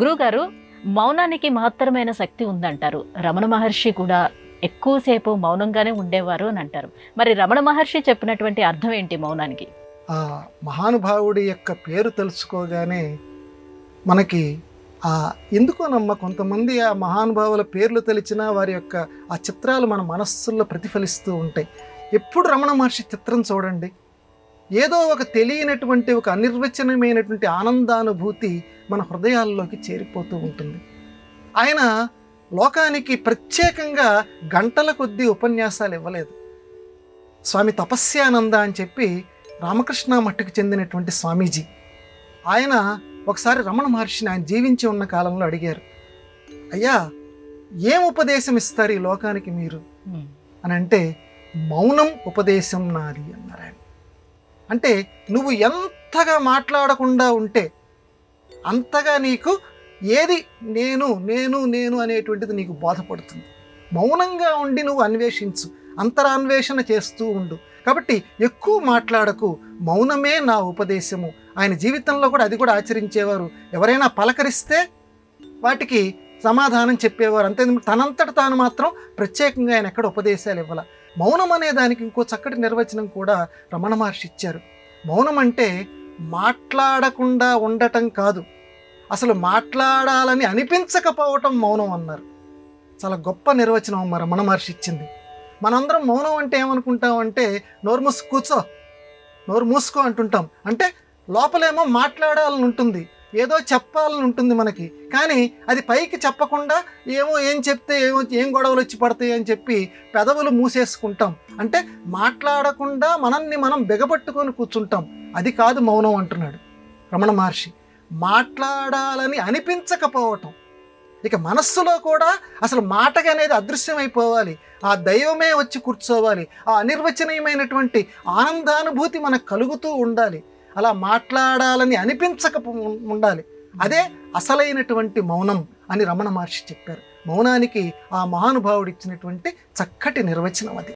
గురువుగారు, మౌనానికి మహత్తరమైన శక్తి ఉందంటారు. రమణ మహర్షి కూడా ఎక్కువసేపు మౌనంగానే ఉండేవారు అని అంటారు. మరి రమణ మహర్షి చెప్పినటువంటి అర్థం ఏంటి మౌనానికి? ఆ మహానుభావుడి యొక్క పేరు తెలుసుకోగానే మనకి ఎందుకోనమ్మా కొంతమంది ఆ మహానుభావుల పేర్లు తెలిసినా వారి యొక్క ఆ చిత్రాలు మన మనస్సుల్లో ప్రతిఫలిస్తూ ఉంటాయి. ఎప్పుడు రమణ మహర్షి చిత్రం చూడండి, ఏదో ఒక తెలియనటువంటి ఒక అనిర్వచనమైనటువంటి ఆనందానుభూతి మన హృదయాల్లోకి చేరిపోతూ ఉంటుంది. ఆయన లోకానికి ప్రత్యేకంగా గంటల కొద్దీ ఉపన్యాసాలు ఇవ్వలేదు. స్వామి తపస్యానంద అని చెప్పి రామకృష్ణ మఠకు చెందినటువంటి స్వామీజీ, ఆయన ఒకసారి రమణ మహర్షిని ఆయన జీవించి ఉన్న కాలంలో అడిగారు, అయ్యా ఏం ఉపదేశం ఇస్తారు ఈ లోకానికి మీరు అని అంటే, మౌనం ఉపదేశం నాది అన్నారు ఆయన. అంటే నువ్వు ఎంతగా మాట్లాడకుండా ఉంటే అంతగా నీకు ఏది నేను నేను నేను అనేటువంటిది నీకు బోధపడుతుంది. మౌనంగా ఉండి నువ్వు అన్వేషించు, అంతరాన్వేషణ చేస్తూ ఉండు. కాబట్టి ఎక్కువ మాట్లాడకు, మౌనమే నా ఉపదేశము. ఆయన జీవితంలో కూడా అది కూడా ఆచరించేవారు. ఎవరైనా పలకరిస్తే వాటికి సమాధానం చెప్పేవారు. అంతే, తనంతట తాను మాత్రం ప్రత్యేకంగా ఆయన ఎక్కడ ఉపదేశాలు ఇవ్వాల. మౌనం అనే దానికి ఇంకో చక్కటి నిర్వచనం కూడా రమణ మహర్షి ఇచ్చారు. మౌనం అంటే మాట్లాడకుండా ఉండటం కాదు, అసలు మాట్లాడాలని అనిపించకపోవటం మౌనం అన్నారు. చాలా గొప్ప నిర్వచనం రమణ మహర్షి ఇచ్చింది. మనందరం మౌనం అంటే ఏమనుకుంటాం అంటే, నోరు మూసు కూర్చో, నోరు మూసుకో అంటుంటాం. అంటే లోపలేమో మాట్లాడాలని ఉంటుంది, ఏదో చెప్పాలని ఉంటుంది మనకి, కానీ అది పైకి చెప్పకుండా ఏం చెప్తే ఏం గొడవలు వచ్చి పడతాయి అని చెప్పి పెదవులు మూసేసుకుంటాం. అంటే మాట్లాడకుండా మనల్ని మనం బిగపట్టుకొని కూర్చుంటాం. అది కాదు మౌనం అంటున్నాడు రమణ మహర్షి. మాట్లాడాలని అనిపించకపోవటం, ఇక మనస్సులో కూడా అసలు మాటగా అనేది అదృశ్యమైపోవాలి, ఆ దైవమే వచ్చి కూర్చోవాలి, ఆ అనిర్వచనీయమైనటువంటి ఆనందానుభూతి మనకు కలుగుతూ ఉండాలి. అలా మాట్లాడాలని ఉండాలి. అదే అసలైనటువంటి మౌనం అని రమణ మహర్షి చెప్పారు. మౌనానికి ఆ మహానుభావుడు ఇచ్చినటువంటి చక్కటి నిర్వచనం అది.